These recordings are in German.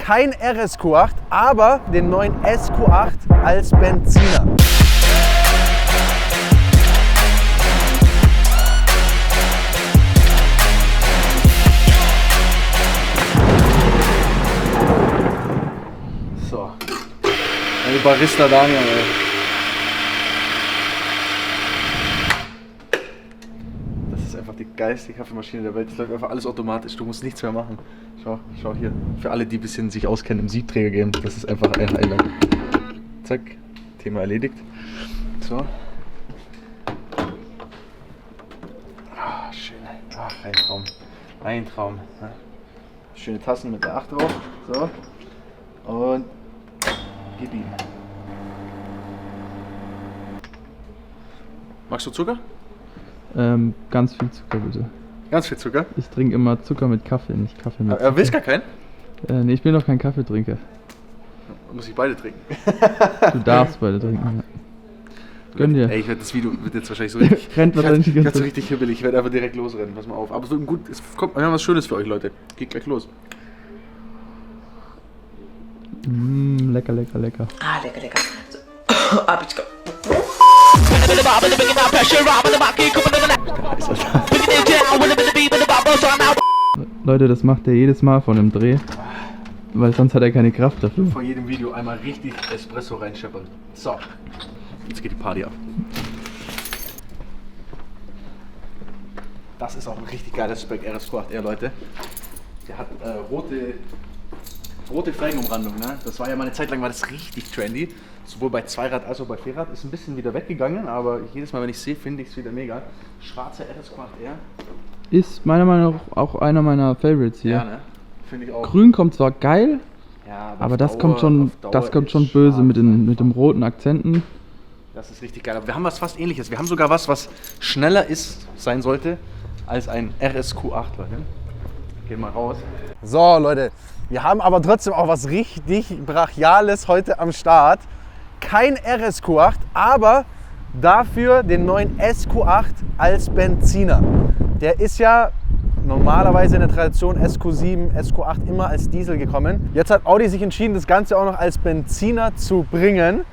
kein RSQ8, aber den neuen SQ8 als Benziner. So, der Barista Daniel, ey. Das ist einfach die geilste Kaffeemaschine der Welt. Es läuft einfach alles automatisch, du musst nichts mehr machen. Schau hier. Für alle, die ein bisschen sich auskennen im Siebträger-Game, das ist einfach ein Highlight. Zack, Thema erledigt. So. Ah, schön. Ach, ein Traum. Ein Traum. Schöne Tassen mit der 8 drauf. So. Und gib ihm. Magst du Zucker? Ganz viel Zucker bitte. Ganz viel Zucker? Ich trinke immer Zucker mit Kaffee, nicht Kaffee mit Zucker. Er willst gar keinen? Nee, ich bin doch kein Kaffeetrinker. Muss ich beide trinken? Du darfst beide trinken, ja. Gönn dir. Ey, das Video wird jetzt wahrscheinlich so richtig. Rennt wahrscheinlich die ganze Ganz so richtig hibbelig. Ich werde einfach direkt losrennen. Pass mal auf. Aber so gut, es kommt, wir haben was Schönes für euch, Leute. Geht gleich los. Lecker, lecker, lecker. Ah, lecker, lecker. So. Abichka. Leute, das macht er jedes Mal von dem Dreh, weil sonst hat er keine Kraft dafür. Vor jedem Video einmal richtig Espresso reinscheppern. So, jetzt geht die Party ab. Das ist auch ein richtig geiles Spec RSQ8R, Leute. Der hat rote Felgenumrandung, ne? Das war ja mal eine Zeit lang war das richtig trendy. Sowohl bei Zweirad als auch bei Vierrad. Ist ein bisschen wieder weggegangen, aber jedes Mal, wenn ich es sehe, finde ich es wieder mega. Schwarzer RSQ8R. Ist meiner Meinung nach auch einer meiner Favorites hier. Ja, ne? Finde ich auch. Grün kommt zwar geil, ja, aber das kommt schon böse schwarz, mit dem roten Akzenten. Das ist richtig geil. Aber wir haben was fast Ähnliches. Wir haben sogar was schneller sein sollte als ein RSQ8, Leute. Gehen wir raus. So, Leute. Wir haben aber trotzdem auch was richtig Brachiales heute am Start. Kein RSQ8, aber dafür den neuen SQ8 als Benziner. Der ist ja normalerweise in der Tradition SQ7, SQ8 immer als Diesel gekommen. Jetzt hat Audi sich entschieden, das Ganze auch noch als Benziner zu bringen.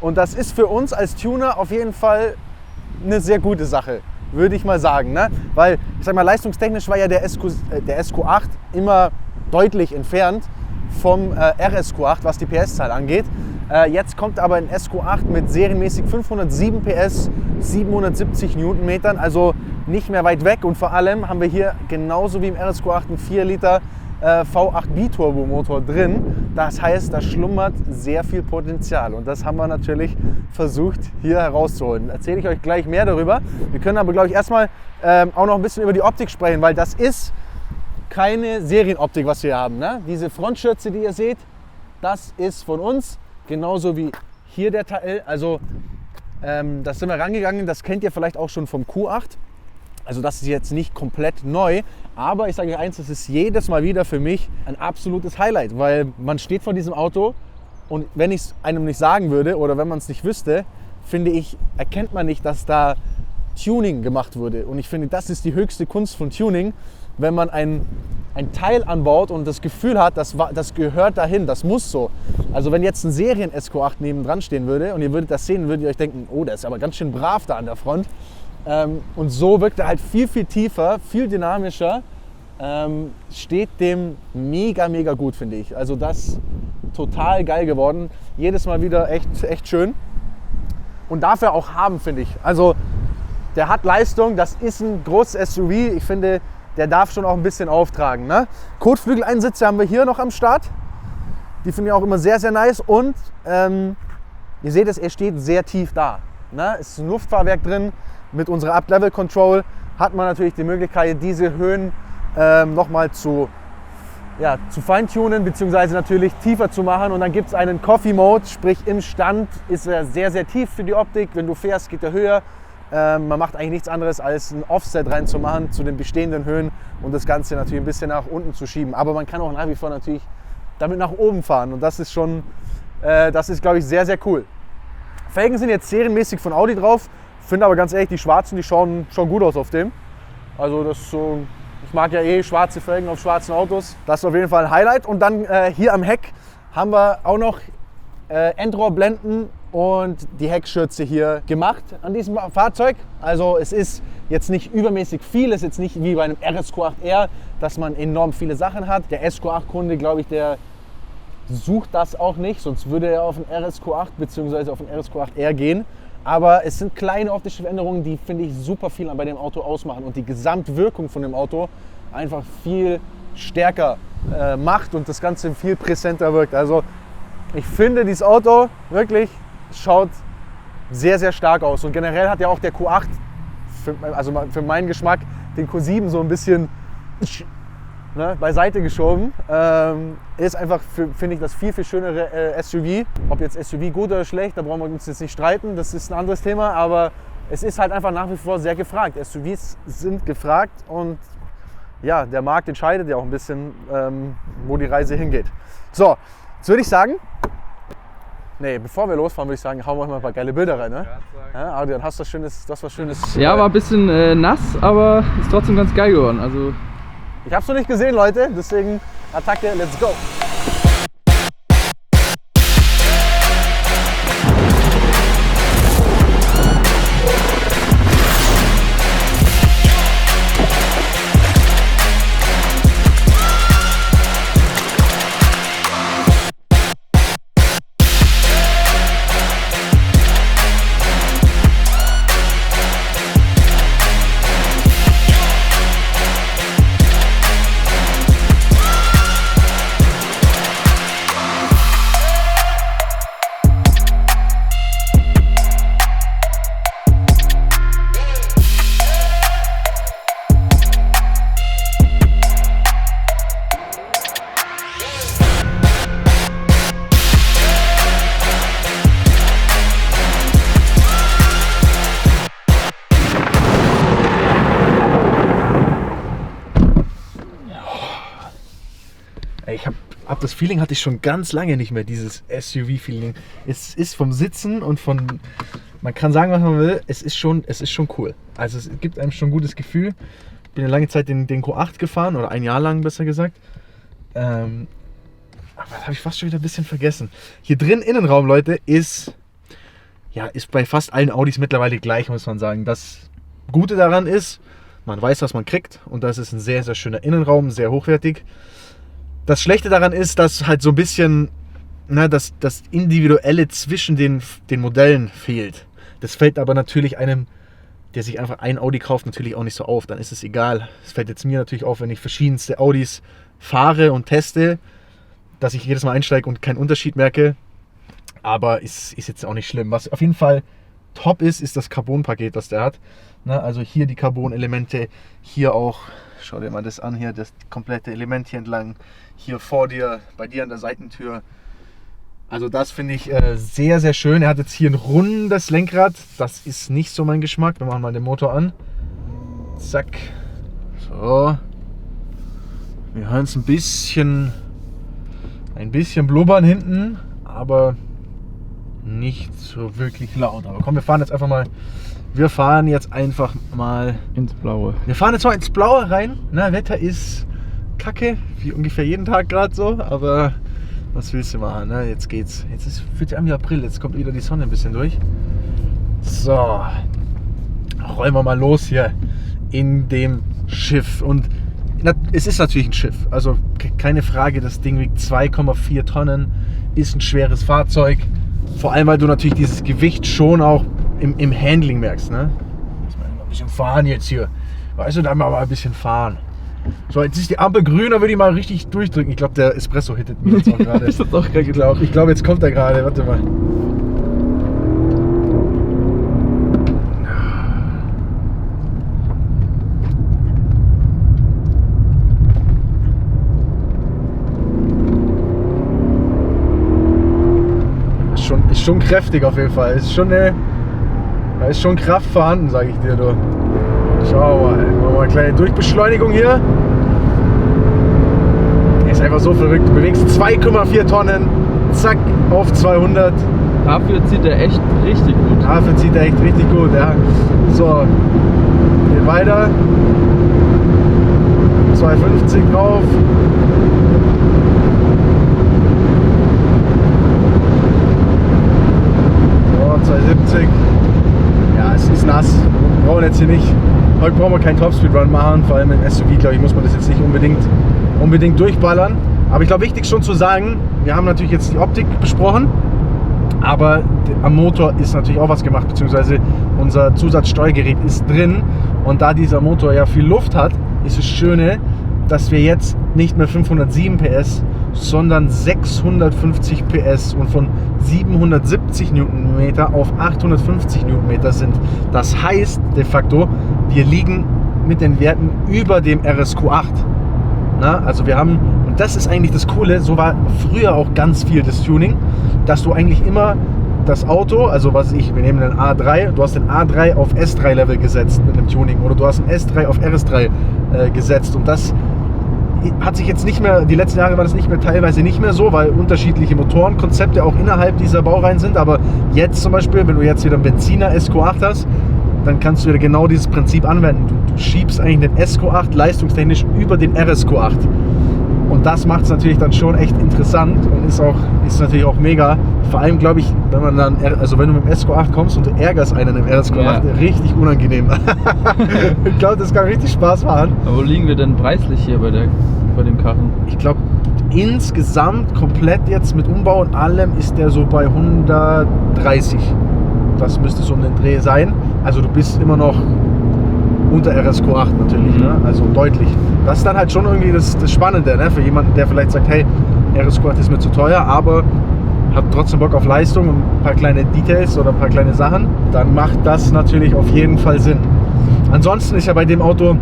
Und das ist für uns als Tuner auf jeden Fall eine sehr gute Sache, würde ich mal sagen. Ne? Weil, ich sag mal, leistungstechnisch war ja der SQ8 immer deutlich entfernt vom RSQ8, was die PS-Zahl angeht. Jetzt kommt aber ein SQ8 mit serienmäßig 507 PS, 770 Newtonmetern, also nicht mehr weit weg. Und vor allem haben wir hier genauso wie im RSQ8 einen 4 Liter V8 Biturbo-Motor drin. Das heißt, da schlummert sehr viel Potenzial und das haben wir natürlich versucht hier herauszuholen. Erzähle ich euch gleich mehr darüber. Wir können aber, glaube ich, erstmal auch noch ein bisschen über die Optik sprechen, weil das ist keine Serienoptik, was wir hier haben. Ne? Diese Frontschürze, die ihr seht, das ist von uns, genauso wie hier der Teil. Also das sind wir rangegangen, das kennt ihr vielleicht auch schon vom Q8. Also das ist jetzt nicht komplett neu, aber ich sage euch eins, das ist jedes Mal wieder für mich ein absolutes Highlight, weil man steht vor diesem Auto und wenn ich es einem nicht sagen würde oder wenn man es nicht wüsste, finde ich, erkennt man nicht, dass da Tuning gemacht wurde. Und ich finde, das ist die höchste Kunst von Tuning, wenn man ein Teil anbaut und das Gefühl hat, das gehört dahin, das muss so. Also wenn jetzt ein Serien-SQ8 nebendran stehen würde und ihr würdet das sehen, würdet ihr euch denken, oh, der ist aber ganz schön brav da an der Front. Und so wirkt er halt viel, viel tiefer, viel dynamischer, steht dem mega, mega gut, finde ich. Also das total geil geworden, jedes Mal wieder echt schön und dafür auch haben, finde ich. Also der hat Leistung, das ist ein großes SUV, ich finde, der darf schon auch ein bisschen auftragen. Ne? Kotflügeleinsätze haben wir hier noch am Start, die finde ich auch immer sehr, sehr nice und ihr seht es, er steht sehr tief da. Ne? Es ist ein Luftfahrwerk drin. Mit unserer Up-Level-Control hat man natürlich die Möglichkeit, diese Höhen nochmal zu feintunen, beziehungsweise natürlich tiefer zu machen. Und dann gibt es einen Coffee-Mode, sprich im Stand ist er sehr, sehr tief für die Optik. Wenn du fährst, geht er höher. Man macht eigentlich nichts anderes, als ein Offset reinzumachen zu den bestehenden Höhen und das Ganze natürlich ein bisschen nach unten zu schieben. Aber man kann auch nach wie vor natürlich damit nach oben fahren und das ist schon, glaube ich, sehr, sehr cool. Felgen sind jetzt serienmäßig von Audi drauf. Finde aber ganz ehrlich, die schwarzen, die schauen gut aus auf dem. Also das so, mag ja eh schwarze Felgen auf schwarzen Autos. Das ist auf jeden Fall ein Highlight. Und dann hier am Heck haben wir auch noch Endrohrblenden und die Heckschürze hier gemacht an diesem Fahrzeug. Also es ist jetzt nicht übermäßig viel, es ist jetzt nicht wie bei einem RSQ8R, dass man enorm viele Sachen hat. Der SQ8-Kunde, glaube ich, der sucht das auch nicht, sonst würde er auf einen RSQ8 bzw. auf einen RSQ8R gehen. Aber es sind kleine optische Veränderungen, die, finde ich, super viel bei dem Auto ausmachen und die Gesamtwirkung von dem Auto einfach viel stärker macht und das Ganze viel präsenter wirkt. Also ich finde, dieses Auto wirklich schaut sehr, sehr stark aus. Und generell hat ja auch der Q8, für meinen Geschmack, den Q7 so ein bisschen beiseite geschoben. Ist einfach, finde ich, das viel, viel schönere SUV. Ob jetzt SUV gut oder schlecht, da brauchen wir uns jetzt nicht streiten, das ist ein anderes Thema. Aber es ist halt einfach nach wie vor sehr gefragt. SUVs sind gefragt und ja, der Markt entscheidet ja auch ein bisschen, wo die Reise hingeht. So, jetzt würde ich sagen, bevor wir losfahren, würde ich sagen, hauen wir mal ein paar geile Bilder rein. Ne? Ja, Adrian, hast du was Schönes? Ja, war ein bisschen nass, aber ist trotzdem ganz geil geworden. Also ich habe es noch nicht gesehen, Leute, deswegen Attacke, let's go! Das Feeling hatte ich schon ganz lange nicht mehr, dieses SUV-Feeling. Es ist vom Sitzen und von, man kann sagen, was man will, es ist schon cool. Also es gibt einem schon ein gutes Gefühl. Ich bin ja lange Zeit den Q8 gefahren, oder ein Jahr lang besser gesagt. Aber das habe ich fast schon wieder ein bisschen vergessen. Hier drin, Innenraum, Leute, ist bei fast allen Audis mittlerweile gleich, muss man sagen. Das Gute daran ist, man weiß, was man kriegt, und das ist ein sehr, sehr schöner Innenraum, sehr hochwertig. Das Schlechte daran ist, dass halt so ein bisschen das Individuelle zwischen den Modellen fehlt. Das fällt aber natürlich einem, der sich einfach ein Audi kauft, natürlich auch nicht so auf. Dann ist es egal. Es fällt jetzt mir natürlich auf, wenn ich verschiedenste Audis fahre und teste, dass ich jedes Mal einsteige und keinen Unterschied merke. Aber ist jetzt auch nicht schlimm. Was auf jeden Fall top ist das Carbon-Paket, das der hat. Also hier die Carbon-Elemente, hier auch, schau dir mal das an hier, das komplette Element hier entlang, hier vor dir, bei dir an der Seitentür. Also das finde ich sehr, sehr schön. Er hat jetzt hier ein rundes Lenkrad, das ist nicht so mein Geschmack. Wir machen mal den Motor an. Zack. So. Wir hören es ein bisschen blubbern hinten, aber nicht so wirklich laut. Aber komm, wir fahren jetzt einfach mal ins Blaue. Wir fahren jetzt mal ins Blaue rein. Wetter ist kacke, wie ungefähr jeden Tag gerade so, aber was willst du machen, ne? Jetzt geht's. Fühlt sich an wie April, jetzt kommt wieder die Sonne ein bisschen durch. So, rollen wir mal los hier in dem Schiff. Und es ist natürlich ein Schiff, also keine Frage, das Ding wiegt 2,4 Tonnen, ist ein schweres Fahrzeug. Vor allem, weil du natürlich dieses Gewicht schon auch im Handling merkst. Ne? Muss man mal ein bisschen fahren jetzt hier. Weißt du, da mal ein bisschen fahren. So, jetzt ist die Ampel grün, da würde ich mal richtig durchdrücken. Ich glaube, der Espresso hittet mich jetzt auch gerade. Ich glaube, jetzt kommt er gerade. Warte mal. Ist schon kräftig auf jeden Fall. Da ist schon Kraft vorhanden, sage ich dir. Du. Schau mal, machen wir mal eine kleine Durchbeschleunigung hier. Der ist einfach so verrückt. Du bewegst 2,4 Tonnen, zack, auf 200. Dafür zieht er echt richtig gut. Ja. So, geht weiter. 250 drauf. So, 270. Ja, es ist nass. Wir brauchen jetzt hier nicht. Heute brauchen wir keinen Topspeed-Run machen. Vor allem im SUV, glaube ich, muss man das jetzt nicht unbedingt durchballern. Aber ich glaube, wichtig schon zu sagen, wir haben natürlich jetzt die Optik besprochen. Aber am Motor ist natürlich auch was gemacht, beziehungsweise unser Zusatzsteuergerät ist drin. Und da dieser Motor ja viel Luft hat, ist das Schöne, dass wir jetzt nicht mehr 507 PS, sondern 650 PS und von 770 Newtonmeter auf 850 Newtonmeter sind. Das heißt de facto, wir liegen mit den Werten über dem RSQ8. Na, also wir haben, und das ist eigentlich das Coole, so war früher auch ganz viel das Tuning, dass du eigentlich immer das Auto, also wir nehmen den A3, du hast den A3 auf S3 Level gesetzt mit dem Tuning oder du hast den S3 auf RS3 gesetzt und das hat sich jetzt nicht mehr, die letzten Jahre war das teilweise nicht mehr so, weil unterschiedliche Motorenkonzepte auch innerhalb dieser Baureihen sind, aber jetzt zum Beispiel, wenn du jetzt wieder einen Benziner SQ8 hast, dann kannst du wieder genau dieses Prinzip anwenden. Du schiebst eigentlich den SQ8 leistungstechnisch über den RSQ8. Und das macht es natürlich dann schon echt interessant und ist natürlich auch mega. Vor allem glaube ich, wenn du mit dem SQ8 kommst und du ärgerst einen im RSQ8, ja. Richtig unangenehm. Ich glaube, das kann richtig Spaß machen. Aber wo liegen wir denn preislich hier bei dem Karren? Ich glaube, insgesamt komplett jetzt mit Umbau und allem ist der so bei 130. Das müsste so um den Dreh sein. Also du bist immer noch unter RSQ8 natürlich, ne? Also deutlich. Das ist dann halt schon irgendwie das Spannende, ne? Für jemanden, der vielleicht sagt, hey, RSQ8 ist mir zu teuer, aber hat trotzdem Bock auf Leistung und ein paar kleine Details oder ein paar kleine Sachen, dann macht das natürlich auf jeden Fall Sinn. Ansonsten ist ja bei dem Auto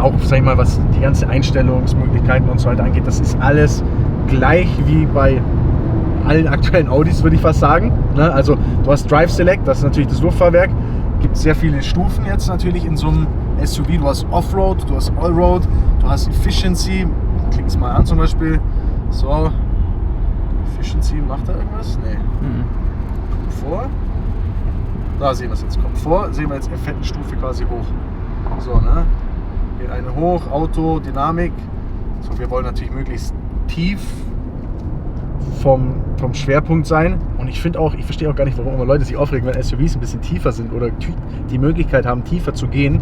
auch, sag ich mal, was die ganzen Einstellungsmöglichkeiten und so weiter angeht, das ist alles gleich wie bei allen aktuellen Audis, würde ich fast sagen. Ne? Also du hast Drive Select, das ist natürlich das Luftfahrwerk. Gibt sehr viele Stufen jetzt natürlich in so einem SUV. Du hast Offroad, du hast Allroad, du hast Efficiency. Klick es mal an zum Beispiel. So, Efficiency, macht da irgendwas? Nee. Komfort. Da sehen wir es jetzt. Komfort sehen wir jetzt in fetten Stufe quasi hoch. So, ne? Geht eine hoch, Auto, Dynamik. So, wir wollen natürlich möglichst tief vom Schwerpunkt sein. Und ich verstehe auch gar nicht, warum immer Leute sich aufregen, wenn SUVs ein bisschen tiefer sind oder die Möglichkeit haben, tiefer zu gehen.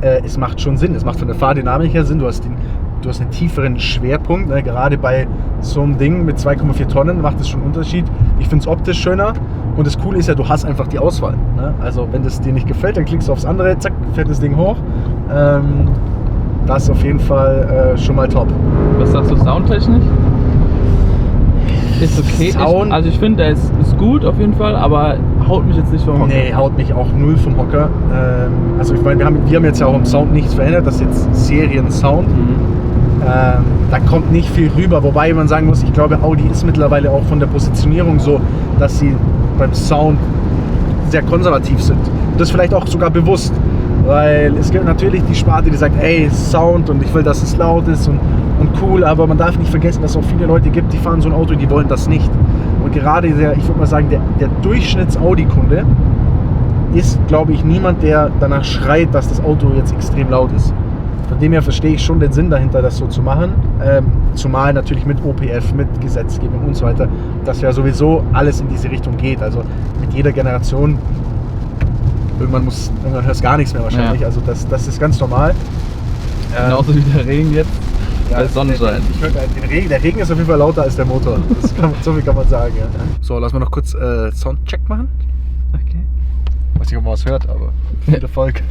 Es macht schon Sinn. Es macht von der Fahrdynamik her Sinn. Du hast einen tieferen Schwerpunkt. Ne? Gerade bei so einem Ding mit 2,4 Tonnen macht es schon einen Unterschied. Ich finde es optisch schöner. Und das Coole ist ja, du hast einfach die Auswahl. Ne? Also wenn das dir nicht gefällt, dann klickst du aufs andere, zack, fährt das Ding hoch. Das ist auf jeden Fall schon mal top. Was sagst du soundtechnisch? Ist okay. Sound, Ich finde, der ist gut auf jeden Fall, aber haut mich jetzt nicht vom Hocker. Nee, haut mich auch null vom Hocker. Also ich meine, wir haben jetzt ja auch im Sound nichts verändert, das ist jetzt Serien-Sound. Da kommt nicht viel rüber, wobei man sagen muss, ich glaube, Audi ist mittlerweile auch von der Positionierung so, dass sie beim Sound sehr konservativ sind. Das vielleicht auch sogar bewusst, weil es gibt natürlich die Sparte, die sagt, ey, Sound und ich will, dass es laut ist und cool, aber man darf nicht vergessen, dass es auch viele Leute gibt, die fahren so ein Auto, die wollen das nicht. Und gerade ich würde mal sagen, der Durchschnitts-Audi-Kunde ist, glaube ich, niemand, der danach schreit, dass das Auto jetzt extrem laut ist. Von dem her verstehe ich schon den Sinn dahinter, das so zu machen. Zumal natürlich mit OPF, mit Gesetzgebung und so weiter, dass ja sowieso alles in diese Richtung geht. Also mit jeder Generation, irgendwann hörst du gar nichts mehr wahrscheinlich. Ja. Also das ist ganz normal. Genauso wie der Regen jetzt. Ja, Sonnenschein. Der Regen ist auf jeden Fall lauter als der Motor. So viel kann man sagen. Ja. So, lass mal noch kurz Soundcheck machen. Okay. Weiß nicht, ob man was hört, aber viel Erfolg.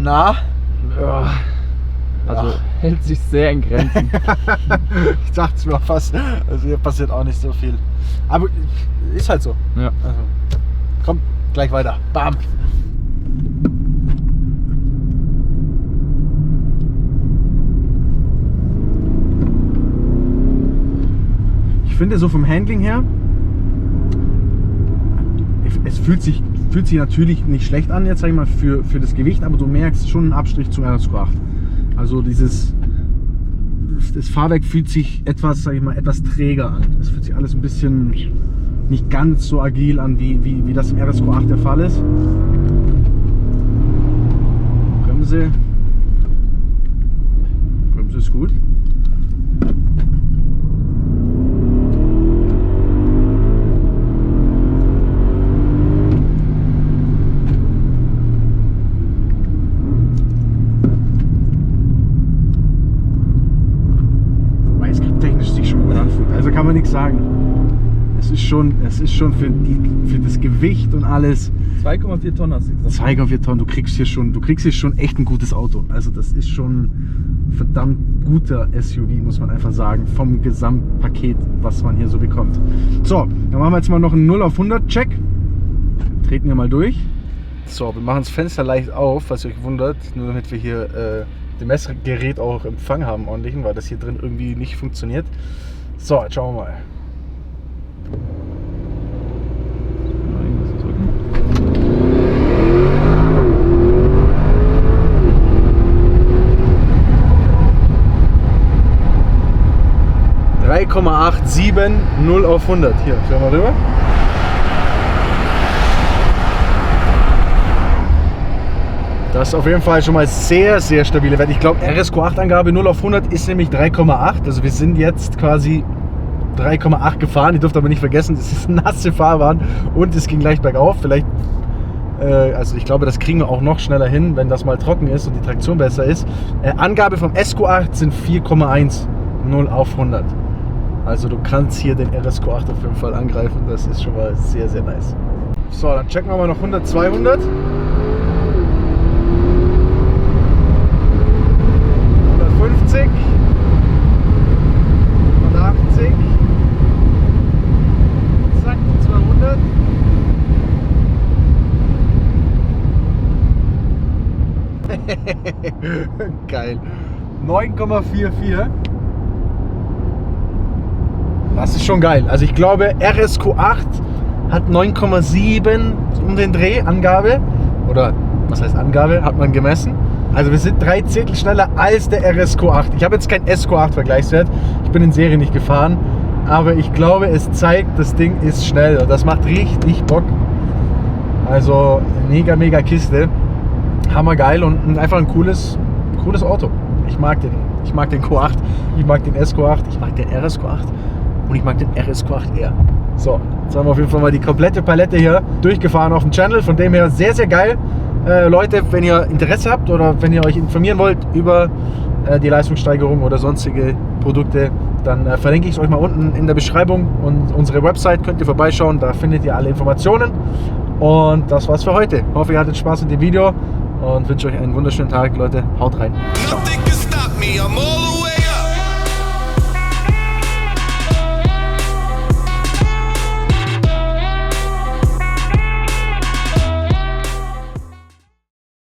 Na? Ja. Also hält sich sehr in Grenzen. Ich dachte es mir fast. Also hier passiert auch nicht so viel. Aber ist halt so. Ja. Also, komm, gleich weiter. Bam! Ich finde so vom Handling her, es fühlt sich natürlich nicht schlecht an, jetzt sag ich mal, für das Gewicht, aber du merkst schon einen Abstrich zum RSQ8. Also das Fahrwerk fühlt sich etwas, sag ich mal, etwas träger an. Es fühlt sich alles ein bisschen nicht ganz so agil an, wie das im RSQ8 der Fall ist. Bremse ist gut. Weil es technisch sich schon gut anfühlt. Also kann man nichts sagen. Es ist schon für das Gewicht und alles. 2,4 Tonnen hast du gesagt. 2,4 Tonnen, du kriegst hier schon echt ein gutes Auto. Also das ist schon ein verdammt guter SUV, muss man einfach sagen, vom Gesamtpaket, was man hier so bekommt. So, dann machen wir jetzt mal noch einen 0 auf 100 Check. Treten wir mal durch. So, wir machen das Fenster leicht auf, was ihr euch wundert, nur damit wir hier dem Messgerät auch Empfang haben ordentlichen, weil das hier drin irgendwie nicht funktioniert. So, jetzt schauen wir mal. 3,87, 0 auf 100. Hier, schauen wir mal rüber. Das ist auf jeden Fall schon mal sehr, sehr stabile Wert. Ich glaube, RSQ8-Angabe 0 auf 100 ist nämlich 3,8. Also wir sind jetzt quasi 3,8 gefahren. Ihr dürft aber nicht vergessen, es ist nasse Fahrbahn und es ging gleich bergauf. Vielleicht, also ich glaube, das kriegen wir auch noch schneller hin, wenn das mal trocken ist und die Traktion besser ist. Angabe vom SQ8 sind 4,1, 0 auf 100. Also du kannst hier den RSQ8 auf jeden Fall angreifen, das ist schon mal sehr, sehr nice. So, dann checken wir mal noch 100, 200. 150. 180. Zack, 200. Geil. 9,44. Das ist schon geil. Also ich glaube, RSQ8 hat 9,7 um den Dreh, Angabe. Oder was heißt Angabe? Hat man gemessen. Also wir sind 3 Zehntel schneller als der RSQ8. Ich habe jetzt keinen SQ8-Vergleichswert. Ich bin in Serie nicht gefahren. Aber ich glaube, es zeigt, das Ding ist schnell. Und das macht richtig Bock. Also mega, mega Kiste. Hammergeil und einfach ein cooles Auto. Ich mag den Q8, ich mag den SQ8, ich mag den RSQ8 und ich mag den RSQ8R. So, jetzt haben wir auf jeden Fall mal die komplette Palette hier durchgefahren auf dem Channel. Von dem her sehr, sehr geil. Leute, wenn ihr Interesse habt oder wenn ihr euch informieren wollt über die Leistungssteigerung oder sonstige Produkte, dann verlinke ich es euch mal unten in der Beschreibung und unsere Website könnt ihr vorbeischauen, da findet ihr alle Informationen. Und das war's für heute. Ich hoffe, ihr hattet Spaß mit dem Video und wünsche euch einen wunderschönen Tag, Leute. Haut rein. Ciao.